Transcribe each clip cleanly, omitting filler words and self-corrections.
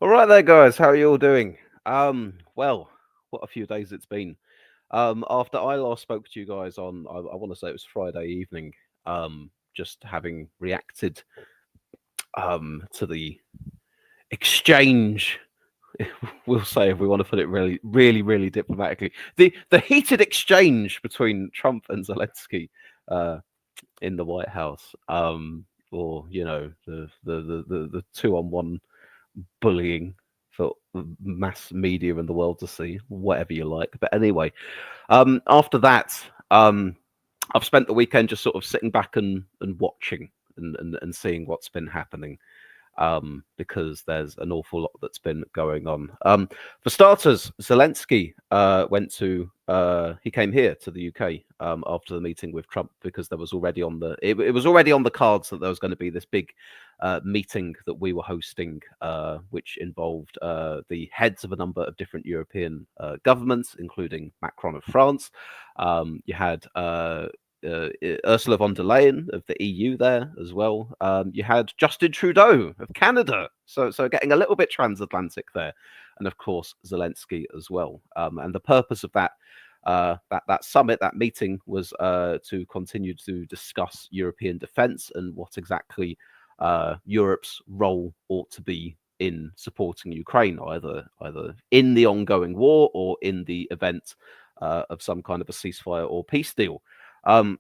All right there, guys. How are you all doing? Well, what a few days it's been. After I last spoke to you guys on, I want to say it was Friday evening. Just having reacted to the exchange. We'll say, if we want to put it really diplomatically, the heated exchange between Trump and Zelensky uh, in the White House. Or the 2-on-1 bullying for mass media and the world to see, whatever you like. But anyway, after that, I've spent the weekend just sort of sitting back and watching and seeing what's been happening. Because there's an awful lot that's been going on. For starters, Zelensky he came here to the UK after the meeting with Trump, because there was already it was already on the cards that there was going to be this big meeting that we were hosting, which involved the heads of a number of different European governments, including Macron of France. You had Ursula von der Leyen of the EU there as well. You had Justin Trudeau of Canada, so getting a little bit transatlantic there, and of course Zelensky as well. And the purpose of that summit, that meeting, was to continue to discuss European defence and what exactly Europe's role ought to be in supporting Ukraine, either in the ongoing war or in the event of some kind of a ceasefire or peace deal. And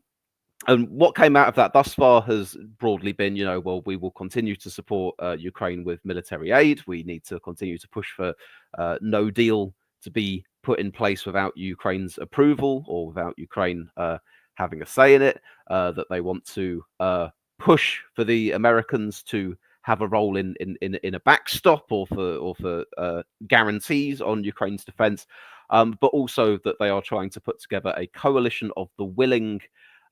what came out of that thus far has broadly been, well, we will continue to support Ukraine with military aid. We need to continue to push for no deal to be put in place without Ukraine's approval or without Ukraine having a say in it. That they want to push for the Americans to have a role in a backstop or for guarantees on Ukraine's defense, but also that they are trying to put together a coalition of the willing.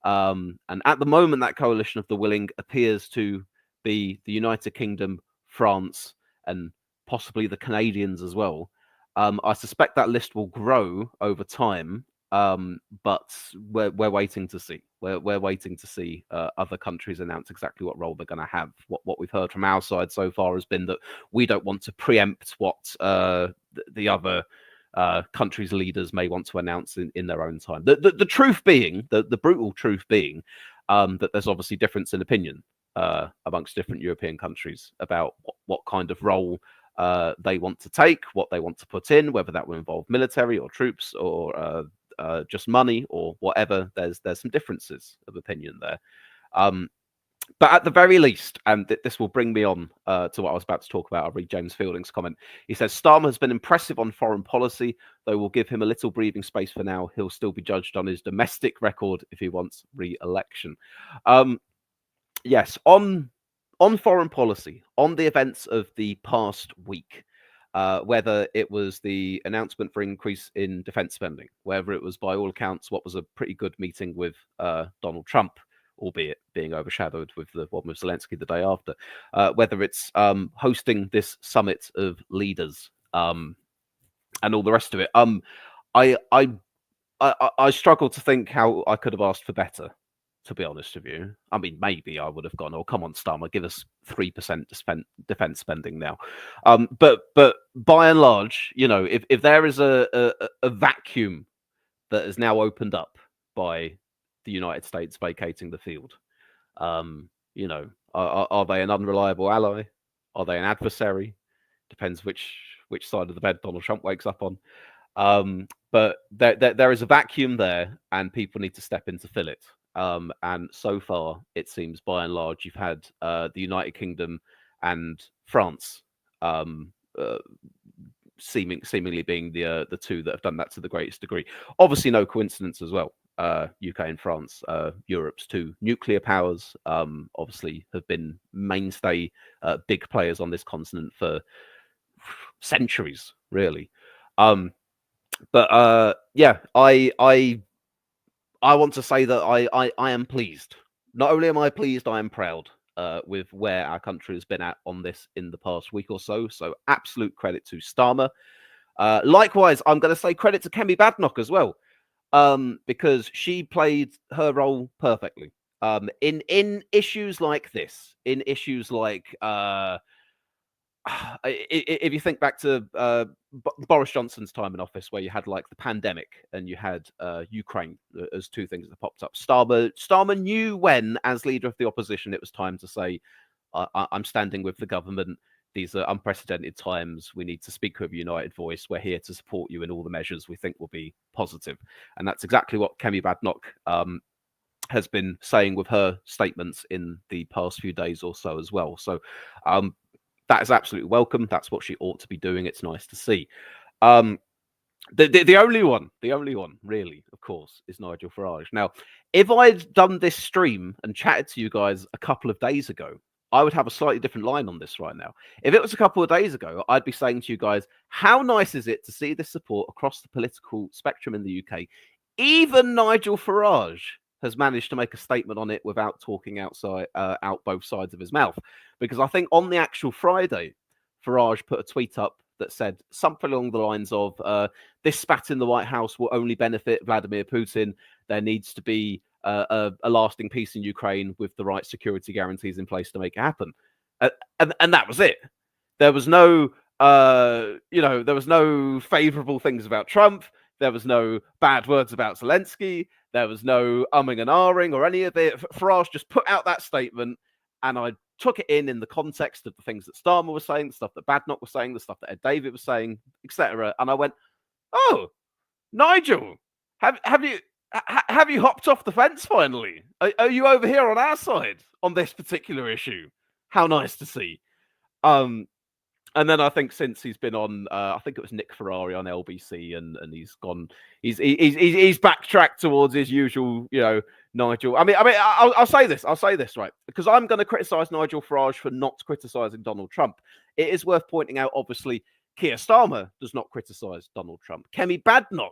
And at the moment, that coalition of the willing appears to be the United Kingdom, France, and possibly the Canadians as well. I suspect that list will grow over time, but we're waiting to see. We're waiting to see other countries announce exactly what role they're going to have. What we've heard from our side so far has been that we don't want to preempt what the other countries' leaders may want to announce in their own time. The truth being, the brutal truth being, that there's obviously difference in opinion amongst different European countries about what kind of role they want to take, what they want to put in, whether that will involve military or troops or just money or whatever. There's some differences of opinion there. But at the very least, and this will bring me on to what I was about to talk about, I'll read James Fielding's comment. He says, Starmer has been impressive on foreign policy, though we'll give him a little breathing space for now. He'll still be judged on his domestic record if he wants re-election. Yes, on foreign policy, on the events of the past week, whether it was the announcement for increase in defence spending, whether it was, by all accounts, what was a pretty good meeting with Donald Trump, albeit being overshadowed with the one with Zelensky the day after, whether it's hosting this summit of leaders and all the rest of it. I struggle to think how I could have asked for better, to be honest with you. I mean, maybe I would have gone, oh, come on, Starmer, give us 3% defense spending now. But by and large, if there is a vacuum that has now opened up by the United States vacating the field, are they an unreliable ally? Are they an adversary? Depends which side of the bed Donald Trump wakes up on. But there is a vacuum there, and people need to step in to fill it. And so far, it seems by and large, you've had the United Kingdom and France seemingly being the two that have done that to the greatest degree. Obviously, no coincidence as well. UK and France, Europe's two nuclear powers, obviously have been mainstay big players on this continent for centuries, really. But yeah, I want to say that I am pleased. Not only am I pleased, I am proud with where our country has been at on this in the past week or so. So absolute credit to Starmer. Likewise, I'm going to say credit to Kemi Badenoch as well, because she played her role perfectly. In issues like this, in issues like if you think back to Boris Johnson's time in office, where you had like the pandemic and you had Ukraine as two things that popped up. Starmer knew when, as leader of the opposition, it was time to say, I'm standing with the government. These are unprecedented times. We need to speak with a united voice. We're here to support you in all the measures we think will be positive. And that's exactly what Kemi Badnoch has been saying with her statements in the past few days or so as well. So that is absolutely welcome. That's what she ought to be doing. It's nice to see. The only one really, of course, is Nigel Farage. Now, if I'd done this stream and chatted to you guys a couple of days ago, I would have a slightly different line on this right now. If it was a couple of days ago, I'd be saying to you guys, how nice is it to see this support across the political spectrum in the UK? Even Nigel Farage has managed to make a statement on it without talking out both sides of his mouth. Because I think on the actual Friday, Farage put a tweet up that said something along the lines of, this spat in the White House will only benefit Vladimir Putin. There needs to be a lasting peace in Ukraine with the right security guarantees in place to make it happen. And that was it. There was no, there was no favorable things about Trump. There was no bad words about Zelensky. There was no umming and ahhing or any of it. Farage just put out that statement, and I took it in the context of the things that Starmer was saying, the stuff that Badnoch was saying, the stuff that Ed David was saying, etc. And I went, "Oh, Nigel, have you hopped off the fence finally? Are you over here on our side on this particular issue? How nice to see." And then I think since he's been on, I think it was Nick Ferrari on LBC, and he's backtracked towards his usual, Nigel. I mean, I'll say this, right, because I'm going to criticize Nigel Farage for not criticizing Donald Trump. It is worth pointing out, obviously, Keir Starmer does not criticize Donald Trump. Kemi Badnoch,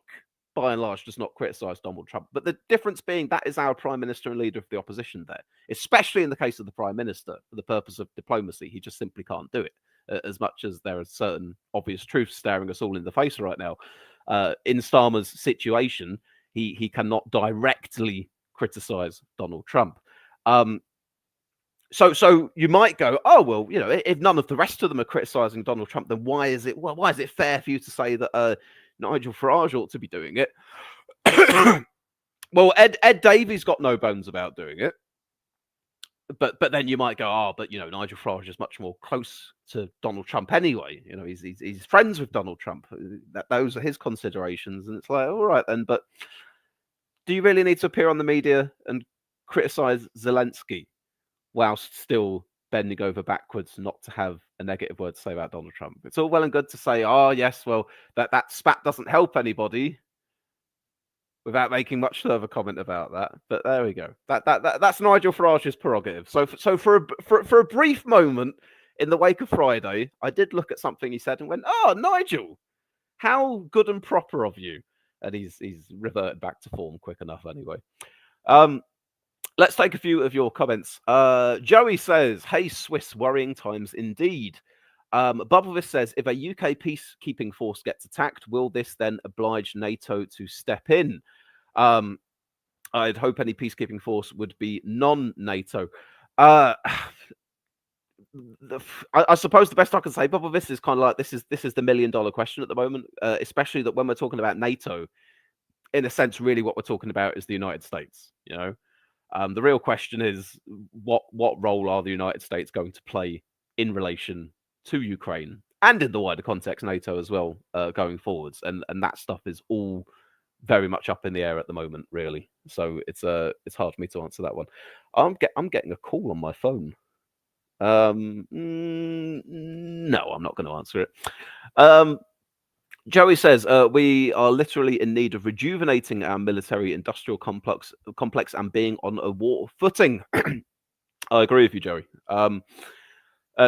by and large, does not criticize Donald Trump. But the difference being that is our prime minister and leader of the opposition there, especially in the case of the prime minister, for the purpose of diplomacy. He just simply can't do it. As much as there are certain obvious truths staring us all in the face right now. In Starmer's situation, he cannot directly criticize Donald Trump. So you might go, oh, well, if none of the rest of them are criticizing Donald Trump, then why is it fair for you to say that Nigel Farage ought to be doing it? Well, Ed Davies got no bones about doing it. But then you might go, but Nigel Farage is much more close to Donald Trump anyway. He's friends with Donald Trump. Those are his considerations, and it's like, all right then. But do you really need to appear on the media and criticize Zelensky whilst still bending over backwards not to have a negative word to say about Donald Trump? It's all well and good to say, oh yes, well that spat doesn't help anybody, without making much further comment about that. But there we go. That's Nigel Farage's prerogative. So for a brief moment in the wake of Friday, I did look at something he said and went, "Oh, Nigel, how good and proper of you." And he's reverted back to form quick enough anyway. Let's take a few of your comments. Joey says, "Hey, Swiss, worrying times indeed." Bubblevis says, if a UK peacekeeping force gets attacked, will this then oblige NATO to step in? I'd hope any peacekeeping force would be non-NATO. I suppose the best I can say, Bubblevis, is kind of like this is the $1 million question at the moment, especially that when we're talking about NATO, in a sense, really what we're talking about is the United States. The real question is what role are the United States going to play in relation to Ukraine and in the wider context NATO as well, going forwards, and that stuff is all very much up in the air at the moment, really. So it's hard for me to answer that one. I'm getting a call on my phone. No, I'm not going to answer it. Joey says, we are literally in need of rejuvenating our military industrial complex and being on a war footing. I agree with you, Joey.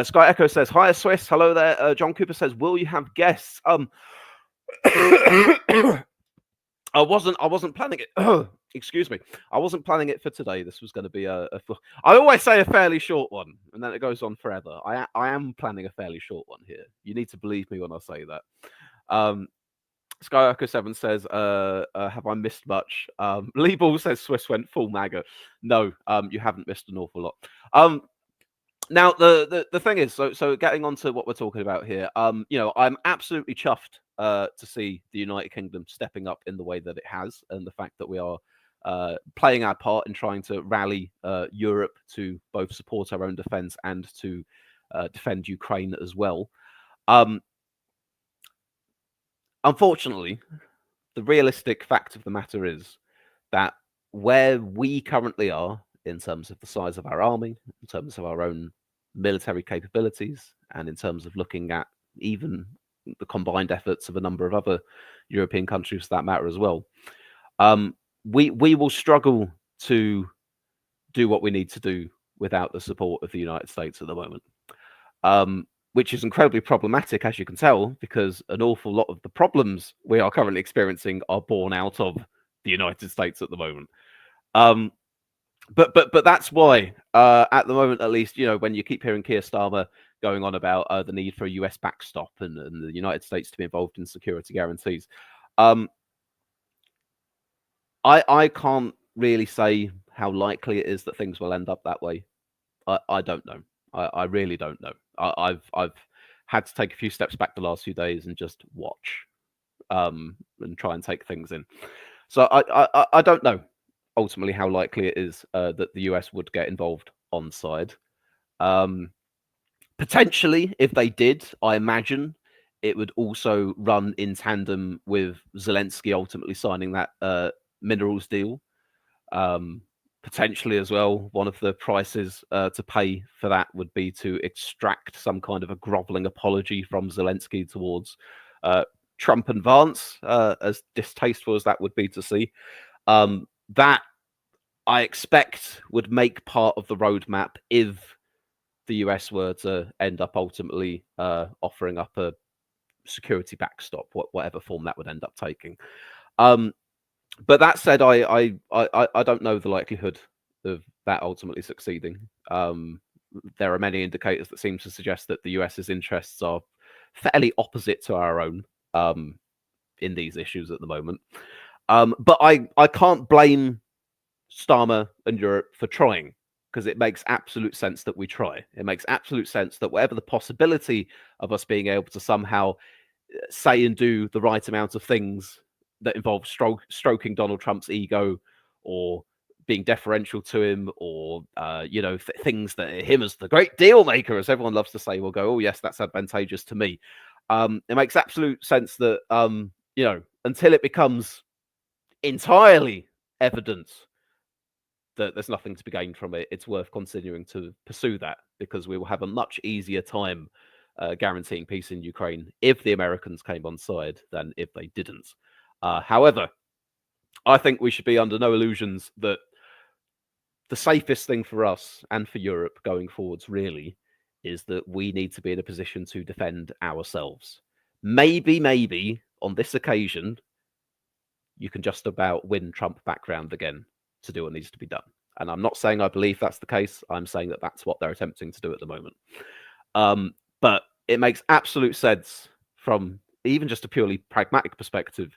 Sky Echo says, "Hi, Swiss. Hello there." John Cooper says, "Will you have guests?" I wasn't planning it. Excuse me. I wasn't planning it for today. This was going to be I always say a fairly short one, and then it goes on forever. I am planning a fairly short one here. You need to believe me when I say that. Sky Echo 7 says, "Have I missed much?" Lee Ball says, "Swiss went full MAGA." No, you haven't missed an awful lot. Now, the thing is, so getting on to what we're talking about here, I'm absolutely chuffed to see the United Kingdom stepping up in the way that it has, and the fact that we are playing our part in trying to rally Europe to both support our own defence and to defend Ukraine as well. Unfortunately, the realistic fact of the matter is that where we currently are in terms of the size of our army, in terms of our own military capabilities, and in terms of looking at even the combined efforts of a number of other European countries for that matter as well, we will struggle to do what we need to do without the support of the United States at the moment. Which is incredibly problematic, as you can tell, because an awful lot of the problems we are currently experiencing are born out of the United States at the moment. But that's why, at the moment, at least, when you keep hearing Keir Starmer going on about the need for a US backstop and the United States to be involved in security guarantees, I can't really say how likely it is that things will end up that way. I don't know. I really don't know. I've had to take a few steps back the last few days and just watch, and try and take things in. So I don't know ultimately how likely it is that the US would get involved on side. Potentially, if they did, I imagine it would also run in tandem with Zelensky ultimately signing that minerals deal. Potentially as well, one of the prices to pay for that would be to extract some kind of a groveling apology from Zelensky towards Trump and Vance, as distasteful as that would be to see. That, I expect, would make part of the roadmap if the US were to end up ultimately offering up a security backstop, whatever form that would end up taking. But that said, I don't know the likelihood of that ultimately succeeding. There are many indicators that seem to suggest that the US's interests are fairly opposite to our own in these issues at the moment. But I can't blame Starmer and Europe for trying, because it makes absolute sense that we try. It makes absolute sense that whatever the possibility of us being able to somehow say and do the right amount of things that involve stroking Donald Trump's ego, or being deferential to him, or things that him as the great deal maker, as everyone loves to say, will go, oh yes, that's advantageous to me. It makes absolute sense that until it becomes entirely evident that there's nothing to be gained from it, it's worth continuing to pursue that, because we will have a much easier time guaranteeing peace in Ukraine if the Americans came on side than if they didn't. However, I think we should be under no illusions that the safest thing for us and for Europe going forwards really is that we need to be in a position to defend ourselves. Maybe on this occasion, you can just about win Trump back round again to do what needs to be done. And I'm not saying I believe that's the case. I'm saying that that's what they're attempting to do at the moment. But it makes absolute sense from even just a purely pragmatic perspective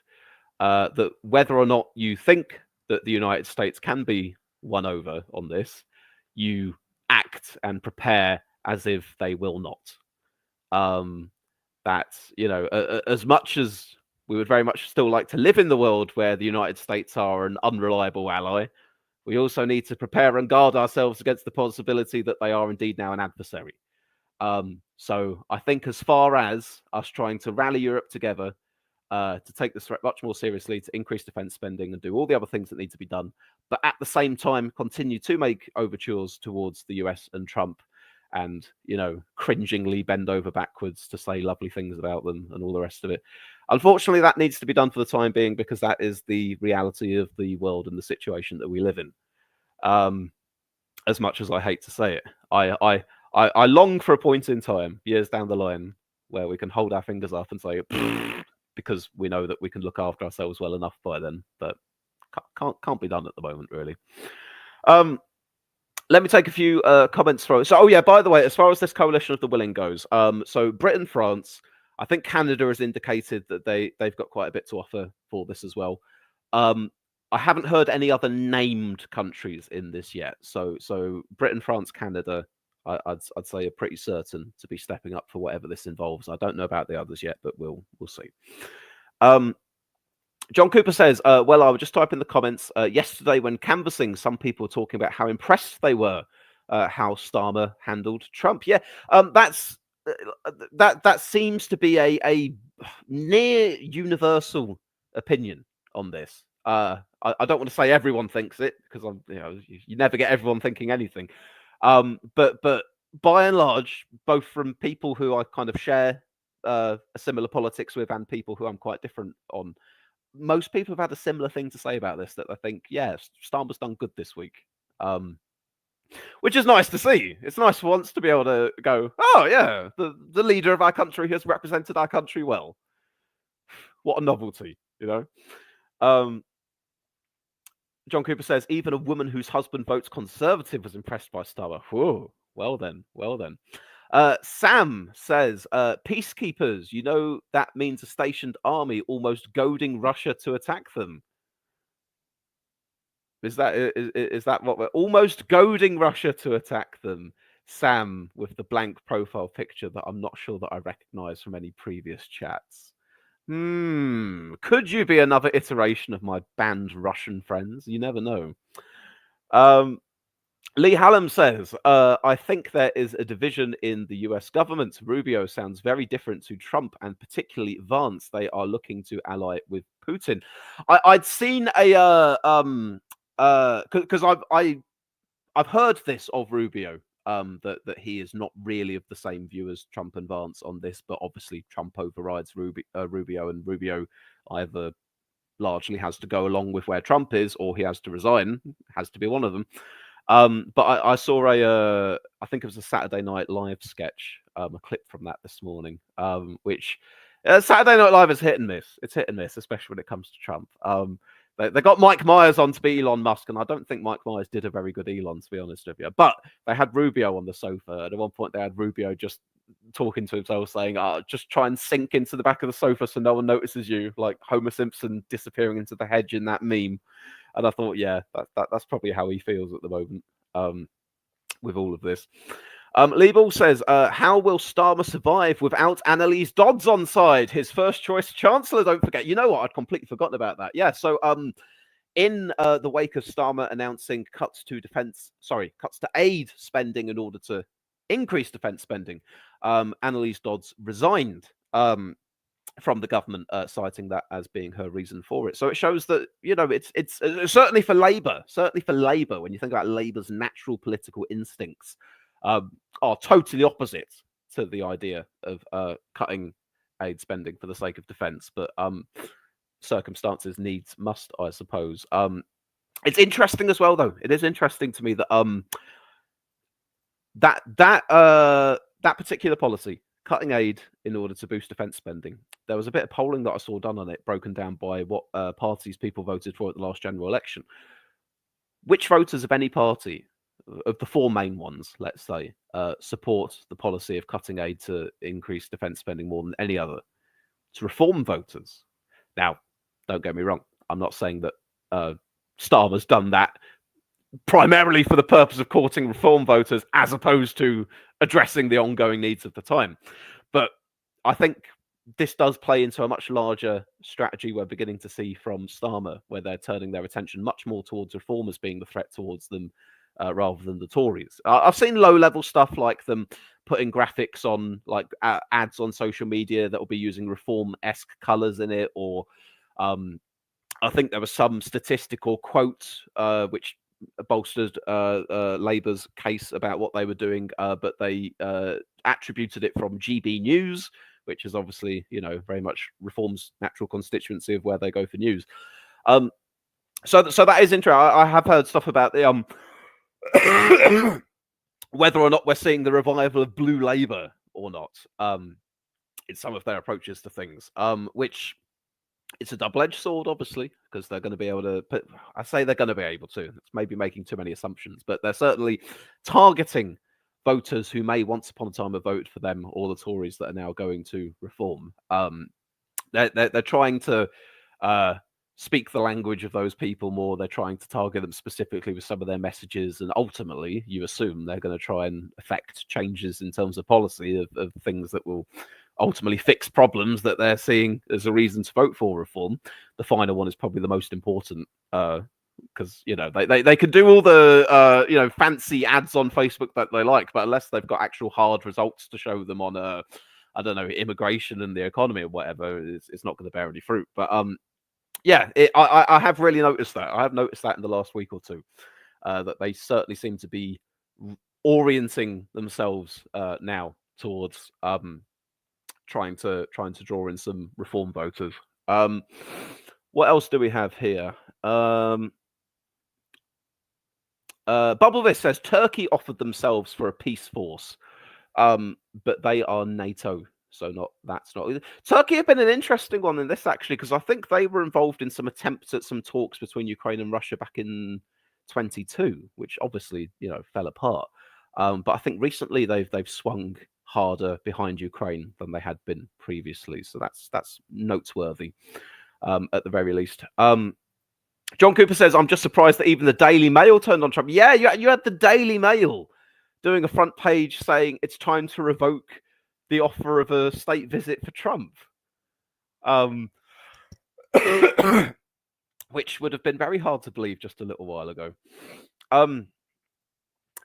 that whether or not you think that the United States can be won over on this, you act and prepare as if they will not. As much as we would very much still like to live in the world where the United States are an unreliable ally, we also need to prepare and guard ourselves against the possibility that they are indeed now an adversary. So I think as far as us trying to rally Europe together to take this threat much more seriously, to increase defense spending and do all the other things that need to be done, but at the same time continue to make overtures towards the US and Trump, and cringingly bend over backwards to say lovely things about them and all the rest of it. Unfortunately, that needs to be done for the time being, because that is the reality of the world and the situation that we live in. As much as I hate to say it, I long for a point in time, years down the line, where we can hold our fingers up and say, because we know that we can look after ourselves well enough by then. But can't be done at the moment, really. Let me take a few comments from. So, by the way, as far as this coalition of the willing goes, so Britain, France, I think Canada has indicated that they've got quite a bit to offer for this as well. I haven't heard any other named countries in this yet. So Britain, France, Canada, I'd say are pretty certain to be stepping up for whatever this involves. I don't know about the others yet, but we'll see. John Cooper says, well, I was just typing in the comments yesterday when canvassing, some people were talking about how impressed they were how Starmer handled Trump. Yeah, that's that seems to be a near universal opinion on this. I don't want to say everyone thinks it because you never get everyone thinking anything. But by and large, both from people who I kind of share a similar politics with and people who I'm quite different on, most people have had a similar thing to say about this, that I think, yes, Starmer's done good this week. Which is nice to see. It's nice for once to be able to go, oh yeah, the leader of our country has represented our country well. What a novelty, you know. John Cooper says, even a woman whose husband votes Conservative was impressed by Starmer. Whoa, well then. Sam says, peacekeepers, you know that means a stationed army almost goading Russia to attack them. Is that what we're almost goading Russia to attack them? Sam with the blank profile picture that I'm not sure that I recognize from any previous chats. Could you be another iteration of my banned Russian friends? You never know. Lee Hallam says, I think there is a division in the US government. Rubio sounds very different to Trump and particularly Vance. They are looking to ally with Putin. I'd seen a because I've heard this of Rubio, that he is not really of the same view as Trump and Vance on this, but obviously Trump overrides Rubio, and Rubio either largely has to go along with where Trump is, or he has to resign. Has to be one of them. But I saw I think it was a Saturday Night Live sketch, a clip from that this morning, which Saturday Night Live is hit and miss. It's hit and miss, especially when it comes to Trump. They got Mike Myers on to be Elon Musk, and I don't think Mike Myers did a very good Elon, to be honest with you. But they had Rubio on the sofa, and at one point they had Rubio just talking to himself, saying, just try and sink into the back of the sofa so no one notices you, like Homer Simpson disappearing into the hedge in that meme. And I thought, yeah, that's probably how he feels at the moment with all of this. Lee Ball says, how will Starmer survive without Annalise Dodds on side? His first choice chancellor, don't forget. You know what? I'd completely forgotten about that. Yeah, so in the wake of Starmer announcing cuts to aid spending in order to increase defense spending, Annalise Dodds resigned from the government, citing that as being her reason for it. So it shows that, it's certainly for Labour, when you think about Labour's natural political instincts, are totally opposite to the idea of cutting aid spending for the sake of defence. But circumstances needs must, I suppose. It's interesting as well, though. It is interesting to me that that particular policy, cutting aid in order to boost defence spending, there was a bit of polling that I saw done on it, broken down by what parties people voted for at the last general election. Which voters of any party, of the four main ones, let's say, support the policy of cutting aid to increase defence spending more than any other? It's Reform voters. Now, don't get me wrong. I'm not saying that Starmer's done that primarily for the purpose of courting Reform voters as opposed to addressing the ongoing needs of the time. But I think this does play into a much larger strategy we're beginning to see from Starmer, where they're turning their attention much more towards Reform as being the threat towards them, rather than the Tories. I've seen low-level stuff like them putting graphics on, like ads on social media that will be using Reform-esque colours in it, or I think there was some statistical quote which bolstered Labour's case about what they were doing, but they attributed it from GB News, which is obviously, very much Reform's natural constituency of where they go for news. So that is interesting. I have heard stuff about the whether or not we're seeing the revival of Blue Labour or not, in some of their approaches to things, which it's a double-edged sword, obviously, because they're going to be able to I say they're going to be able to. It's maybe making too many assumptions, but they're certainly targeting voters who may once upon a time have voted for them, or the Tories that are now going to Reform. They're trying to speak the language of those people more. They're trying to target them specifically with some of their messages, and ultimately, you assume they're going to try and affect changes in terms of policy of things that will ultimately fix problems that they're seeing as a reason to vote for reform. The final one is probably the most important, because they can do all the fancy ads on Facebook that they like, but unless they've got actual hard results to show them on I don't know, immigration and the economy or whatever, it's not going to bear any fruit. But yeah, I have really noticed that. I have noticed that in the last week or two, that they certainly seem to be orienting themselves now towards trying to draw in some reform voters. What else do we have here? Bubblevis says Turkey offered themselves for a peace force, but they are NATO. So that's not Turkey have been an interesting one in this actually, because I think they were involved in some attempts at some talks between Ukraine and Russia back in 22, which obviously fell apart. But I think recently they've swung harder behind Ukraine than they had been previously. So that's noteworthy, at the very least. John Cooper says, I'm just surprised that even the Daily Mail turned on Trump. Yeah, you had the Daily Mail doing a front page saying it's time to revoke the offer of a state visit for Trump, which would have been very hard to believe just a little while ago.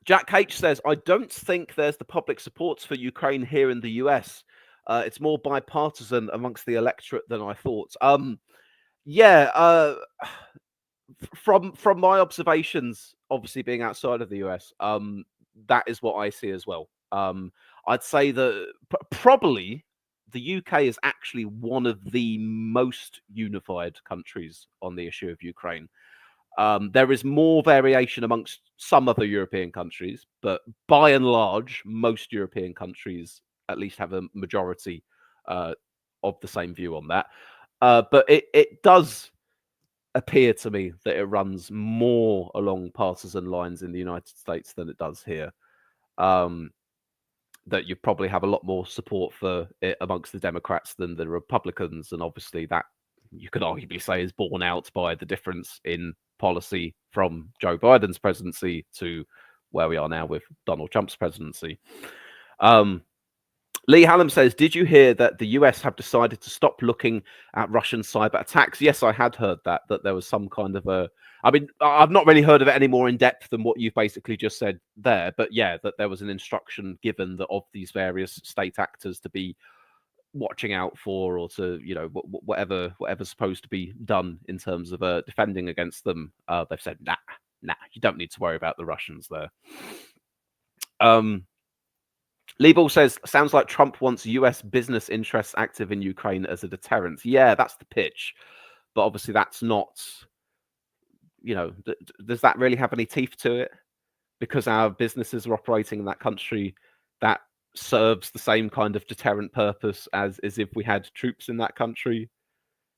Jack H says, I don't think there's the public support for Ukraine here in the US. It's more bipartisan amongst the electorate than I thought. From my observations, obviously being outside of the US, that is what I see as well. I'd say that probably the UK is actually one of the most unified countries on the issue of Ukraine. There is more variation amongst some other European countries, but by and large, most European countries at least have a majority of the same view on that. But it does appear to me that it runs more along partisan lines in the United States than it does here. That you probably have a lot more support for it amongst the Democrats than the Republicans, and obviously that you could arguably say is borne out by the difference in policy from Joe Biden's presidency to where we are now with Donald Trump's presidency. Lee Hallam says, did you hear that the US have decided to stop looking at Russian cyber attacks? Yes, I had heard that there was some kind of I mean, I've not really heard of it any more in depth than what you've basically just said there. But yeah, that there was an instruction given that of these various state actors to be watching out for, or to, whatever's supposed to be done in terms of defending against them. They've said, nah, you don't need to worry about the Russians there. Liebel says, sounds like Trump wants US business interests active in Ukraine as a deterrent. Yeah, that's the pitch. But obviously that's not, does that really have any teeth to it? Because our businesses are operating in that country, that serves the same kind of deterrent purpose as if we had troops in that country.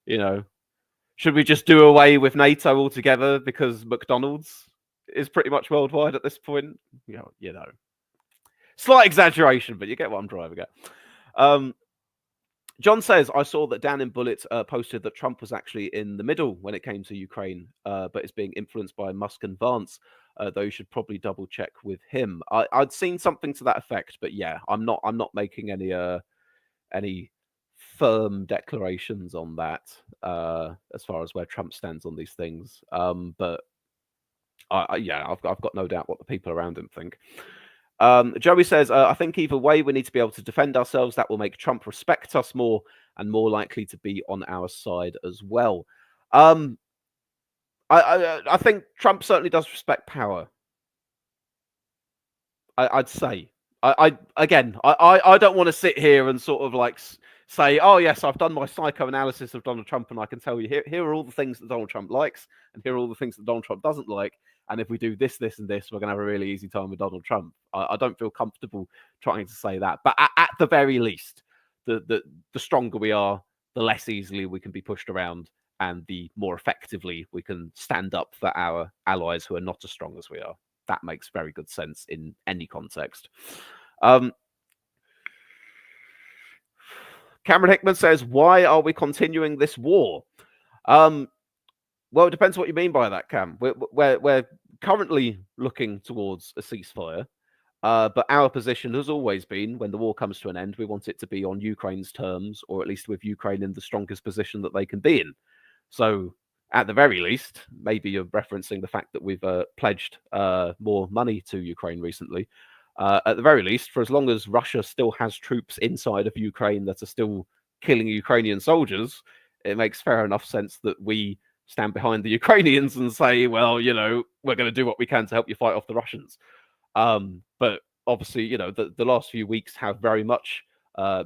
Should we just do away with NATO altogether because McDonald's is pretty much worldwide at this point? Slight exaggeration, but you get what I'm driving at. John says, I saw that Dan in Bullet posted that Trump was actually in the middle when it came to Ukraine, but is being influenced by Musk and Vance, though you should probably double check with him. I'd seen something to that effect, but yeah, I'm not making any firm declarations on that as far as where Trump stands on these things. But I've got no doubt what the people around him think. Joey says, I think either way, we need to be able to defend ourselves. That will make Trump respect us more and more likely to be on our side as well. I think Trump certainly does respect power. I'd say. I don't want to sit here and sort of like say, oh yes, I've done my psychoanalysis of Donald Trump, and I can tell you here are all the things that Donald Trump likes, and here are all the things that Donald Trump doesn't like. And if we do this, this, and this, we're going to have a really easy time with Donald Trump. I don't feel comfortable trying to say that. But at the very least, the stronger we are, the less easily we can be pushed around, and the more effectively we can stand up for our allies who are not as strong as we are. That makes very good sense in any context. Cameron Hickman says, why are we continuing this war? Well, it depends what you mean by that, Cam. We're currently looking towards a ceasefire, but our position has always been, when the war comes to an end, we want it to be on Ukraine's terms, or at least with Ukraine in the strongest position that they can be in. So, at the very least, maybe you're referencing the fact that we've pledged more money to Ukraine recently. At the very least, for as long as Russia still has troops inside of Ukraine that are still killing Ukrainian soldiers, it makes fair enough sense that we stand behind the Ukrainians and say, well, we're going to do what we can to help you fight off the Russians. But obviously, the last few weeks have very much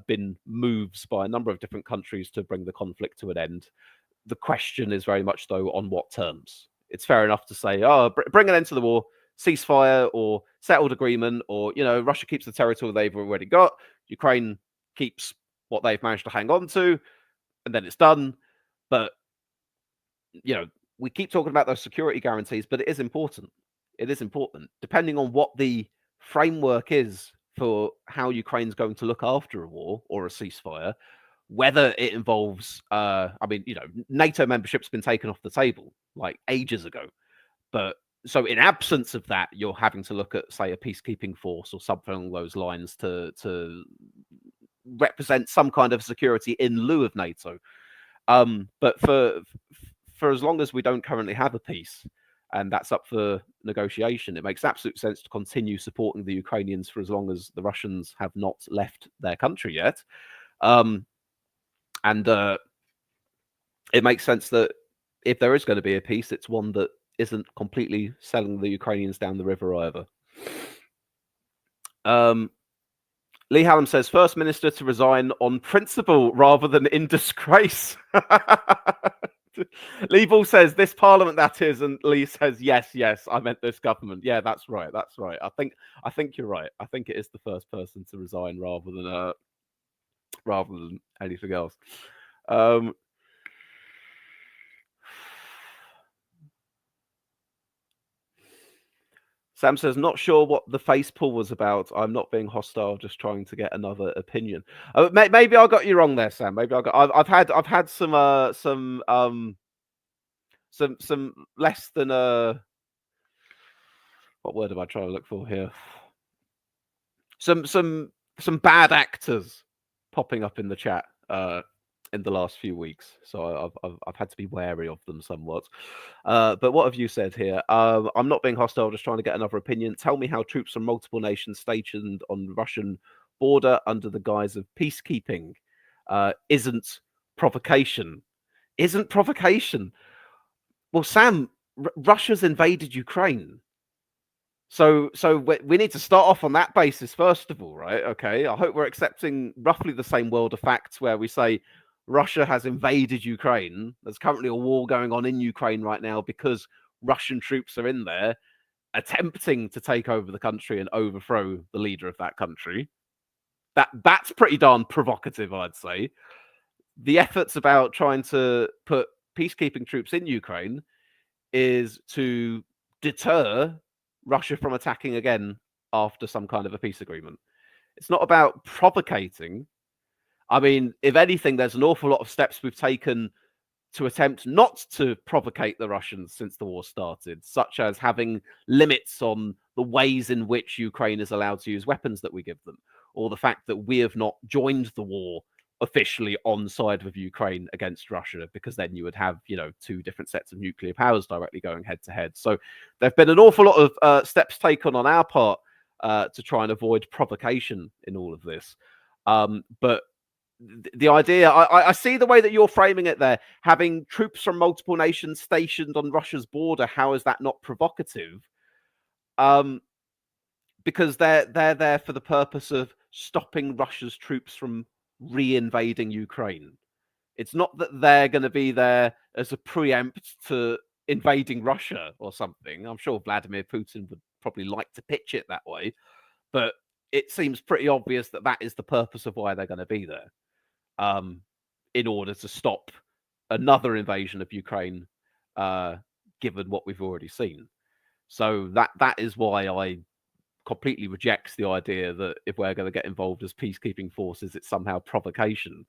been moves by a number of different countries to bring the conflict to an end. The question is very much, though, on what terms. It's fair enough to say, bring an end to the war, ceasefire, or settled agreement, or, Russia keeps the territory they've already got, Ukraine keeps what they've managed to hang on to, and then it's done. But, we keep talking about those security guarantees, but it is important. It is important. Depending on what the framework is for how Ukraine's going to look after a war or a ceasefire, whether it involves, NATO membership's been taken off the table like ages ago. But so in absence of that, you're having to look at, say, a peacekeeping force or something along those lines to represent some kind of security in lieu of NATO. But for as long as we don't currently have a peace, and that's up for negotiation, it makes absolute sense to continue supporting the Ukrainians for as long as the Russians have not left their country yet. And it makes sense that if there is going to be a peace, it's one that isn't completely selling the Ukrainians down the river either. Lee Hallam says, First Minister to resign on principle rather than in disgrace. Lee Ball says, this Parliament, that is, and Lee says, yes, I meant this government. Yeah, that's right. I think you're right. I think it is the first person to resign rather than anything else. Sam says, not sure what the face pull was about. I'm not being hostile, just trying to get another opinion. Maybe I got you wrong there, Sam. Maybe I've had some less than what word am I trying to look for here? Some bad actors popping up in the chat in the last few weeks, so I've had to be wary of them somewhat. But what have you said here? I'm not being hostile, just trying to get another opinion. Tell me how troops from multiple nations stationed on the Russian border under the guise of peacekeeping isn't provocation. Isn't provocation? Well, Sam, Russia's invaded Ukraine. So we need to start off on that basis first of all, right? Okay, I hope we're accepting roughly the same world of facts where we say Russia has invaded Ukraine. There's currently a war going on in Ukraine right now because Russian troops are in there attempting to take over the country and overthrow the leader of that country. That's pretty darn provocative, I'd say. The efforts about trying to put peacekeeping troops in Ukraine is to deter Russia from attacking again after some kind of a peace agreement. It's not about provocating. I mean, if anything, there's an awful lot of steps we've taken to attempt not to provocate the Russians since the war started, such as having limits on the ways in which Ukraine is allowed to use weapons that we give them, or the fact that we have not joined the war officially on side with Ukraine against Russia, because then you would have, two different sets of nuclear powers directly going head to head. So there've been an awful lot of steps taken on our part to try and avoid provocation in all of this. But the idea, I see the way that you're framing it there, having troops from multiple nations stationed on Russia's border. How is that not provocative? Because they're there for the purpose of stopping Russia's troops from re-invading Ukraine. It's not that they're going to be there as a preempt to invading Russia or something. I'm sure Vladimir Putin would probably like to pitch it that way, but it seems pretty obvious that that is the purpose of why they're going to be there, in order to stop another invasion of Ukraine, given what we've already seen. So that is why I completely rejects the idea that if we're going to get involved as peacekeeping forces, it's somehow provocation.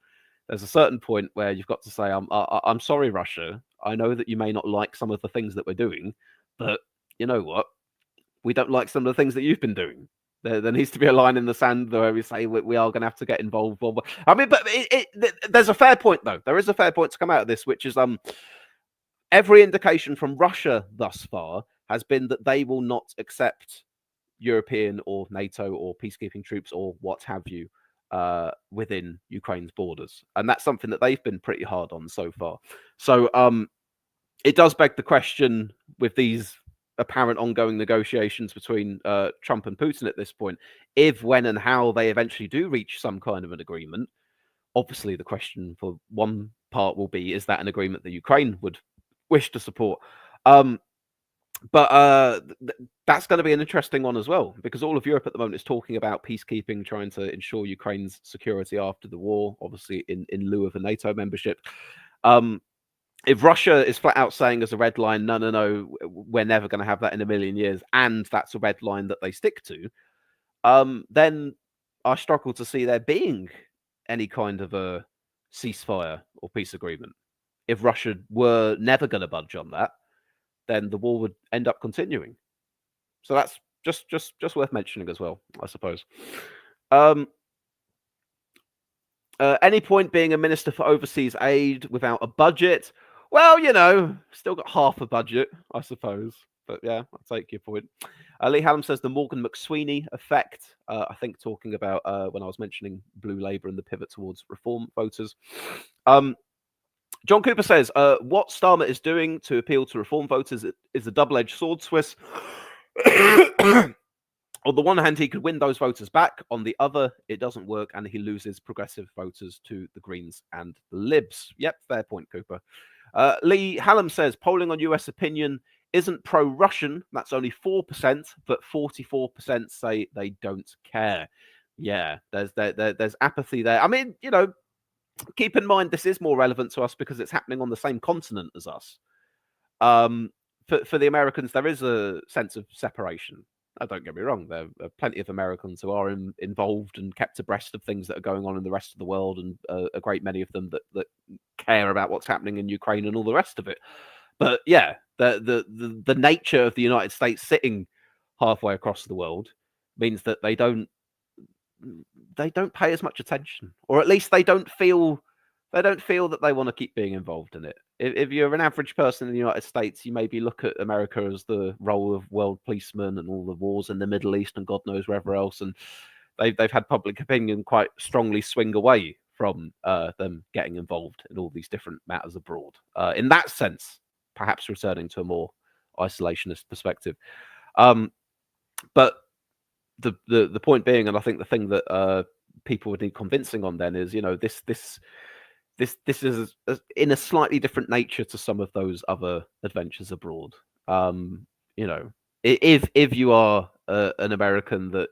There's a certain point where you've got to say, I'm sorry, Russia. I know that you may not like some of the things that we're doing, but you know what? We don't like some of the things that you've been doing. There needs to be a line in the sand where we say we are going to have to get involved. I mean, but there's a fair point, though. There is a fair point to come out of this, which is every indication from Russia thus far has been that they will not accept European or NATO or peacekeeping troops or what have you within Ukraine's borders, and that's something that they've been pretty hard on so far. So it does beg the question with these apparent ongoing negotiations between Trump and Putin at this point, if, when, and how they eventually do reach some kind of an agreement. Obviously, the question for one part will be: is that an agreement that Ukraine would wish to support? But that's going to be an interesting one as well, because all of Europe at the moment is talking about peacekeeping, trying to ensure Ukraine's security after the war, obviously in lieu of a NATO membership. If Russia is flat out saying as a red line, no, we're never going to have that in a million years, and that's a red line that they stick to, then I struggle to see there being any kind of a ceasefire or peace agreement. If Russia were never going to budge on that, then the war would end up continuing. So that's just worth mentioning as well, I suppose. Any point being a minister for overseas aid without a budget? Well, still got half a budget, I suppose. But yeah, I'll take your point. Lee Hallam says the Morgan McSweeney effect. I think talking about when I was mentioning Blue Labour and the pivot towards reform voters. John Cooper says, what Starmer is doing to appeal to reform voters is a double-edged sword, Swiss. On the one hand, he could win those voters back. On the other, it doesn't work, and he loses progressive voters to the Greens and the Libs. Yep, fair point, Cooper. Lee Hallam says, polling on US opinion isn't pro-Russian. That's only 4%, but 44% say they don't care. Yeah, there's apathy there. I mean, keep in mind, this is more relevant to us because it's happening on the same continent as us. For the Americans, there is a sense of separation. Don't get me wrong. There are plenty of Americans who are involved and kept abreast of things that are going on in the rest of the world, and a great many of them that care about what's happening in Ukraine and all the rest of it. But yeah, the nature of the United States sitting halfway across the world means that they don't pay as much attention, or at least they don't feel that they want to keep being involved in it. If you're an average person in the United States, you maybe look at America as the role of world policeman and all the wars in the Middle East and God knows wherever else, and they've had public opinion quite strongly swing away from them getting involved in all these different matters abroad. In that sense, perhaps returning to a more isolationist perspective. But the point being, and I think the thing that people would need convincing on then is, this is in a slightly different nature to some of those other adventures abroad. If you are an American that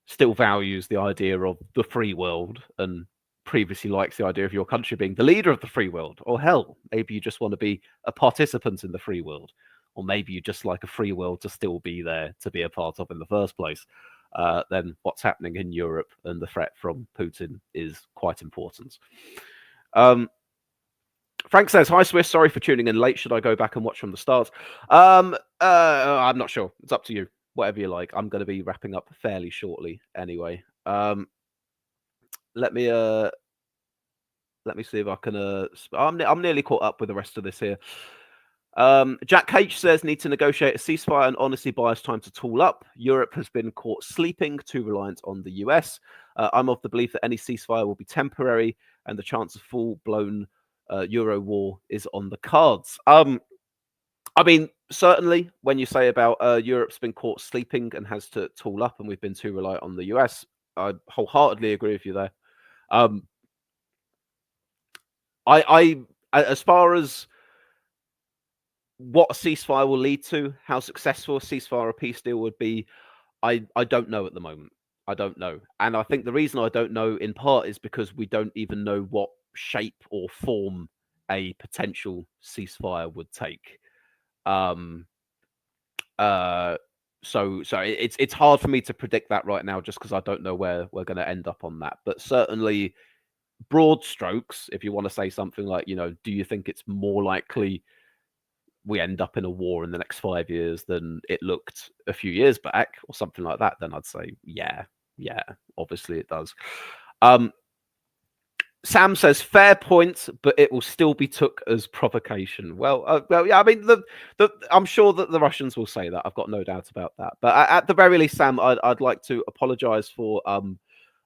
still values the idea of the free world and previously likes the idea of your country being the leader of the free world, or hell, maybe you just want to be a participant in the free world, or maybe you just like a free world to still be there to be a part of in the first place, then what's happening in Europe and the threat from Putin is quite important. Frank says, hi, Swiss. Sorry for tuning in late. Should I go back and watch from the start? I'm not sure. It's up to you. Whatever you like. I'm going to be wrapping up fairly shortly anyway. Let me see if I can... I'm nearly caught up with the rest of this here. Jack H says, need to negotiate a ceasefire and honestly buys time to tool up. Europe has been caught sleeping, too reliant on the US. I'm of the belief that any ceasefire will be temporary and the chance of full-blown Euro war is on the cards. I mean, certainly when you say about Europe's been caught sleeping and has to tool up and we've been too reliant on the US, I wholeheartedly agree with you there. I as far as what a ceasefire will lead to, how successful a ceasefire or peace deal would be, I don't know at the moment. I don't know. And I think the reason I don't know in part is because we don't even know what shape or form a potential ceasefire would take. So it's hard for me to predict that right now just because I don't know where we're going to end up on that. But certainly broad strokes, if you want to say something like, do you think it's more likely we end up in a war in the next 5 years than it looked a few years back, or something like that, then I'd say, yeah, obviously it does. Sam says, fair point, but it will still be took as provocation. Well, yeah, I mean, I'm sure that the Russians will say that. I've got no doubt about that. But at the very least, Sam, I'd like to apologise for,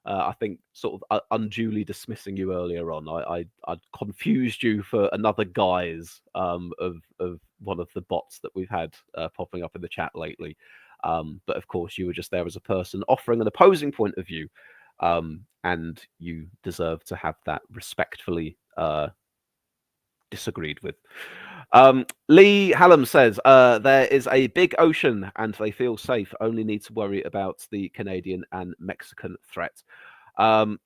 I think, sort of unduly dismissing you earlier on. I'd confused you for another guise of one of the bots that we've had popping up in the chat lately. But of course, you were just there as a person offering an opposing point of view. And you deserve to have that respectfully disagreed with. Lee Hallam says, there is a big ocean and they feel safe, only need to worry about the Canadian and Mexican threat. And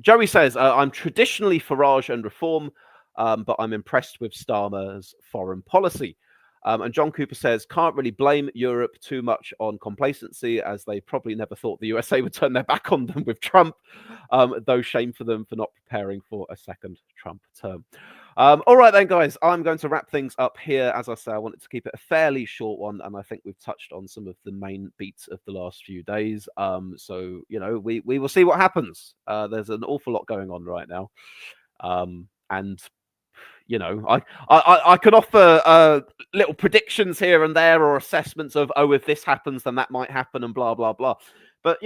Joey says, I'm traditionally Farage and Reform, but I'm impressed with Starmer's foreign policy. And John Cooper says, can't really blame Europe too much on complacency, as they probably never thought the USA would turn their back on them with Trump, though shame for them for not preparing for a second Trump term. All right then, guys, I'm going to wrap things up here. As I say, I wanted to keep it a fairly short one, and I think we've touched on some of the main beats of the last few days. So, we will see what happens. There's an awful lot going on right now. And I can offer little predictions here and there, or assessments of, if this happens, then that might happen, and blah blah blah. But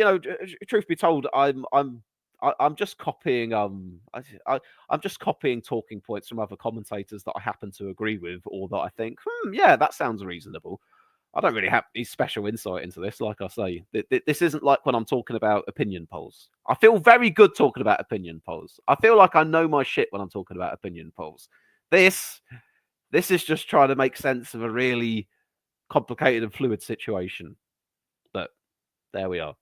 truth be told, I'm just copying I'm just copying talking points from other commentators that I happen to agree with, or that I think, yeah, that sounds reasonable. I don't really have any special insight into this. Like I say, this isn't like when I'm talking about opinion polls. I feel very good talking about opinion polls. I feel like I know my shit when I'm talking about opinion polls. This is just trying to make sense of a really complicated and fluid situation. But there we are.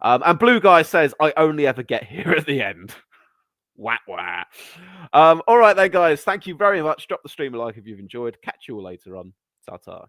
And Blue Guy says, I only ever get here at the end. Wah, wah. All right then, guys. Thank you very much. Drop the stream a like if you've enjoyed. Catch you all later on. Ta-ta.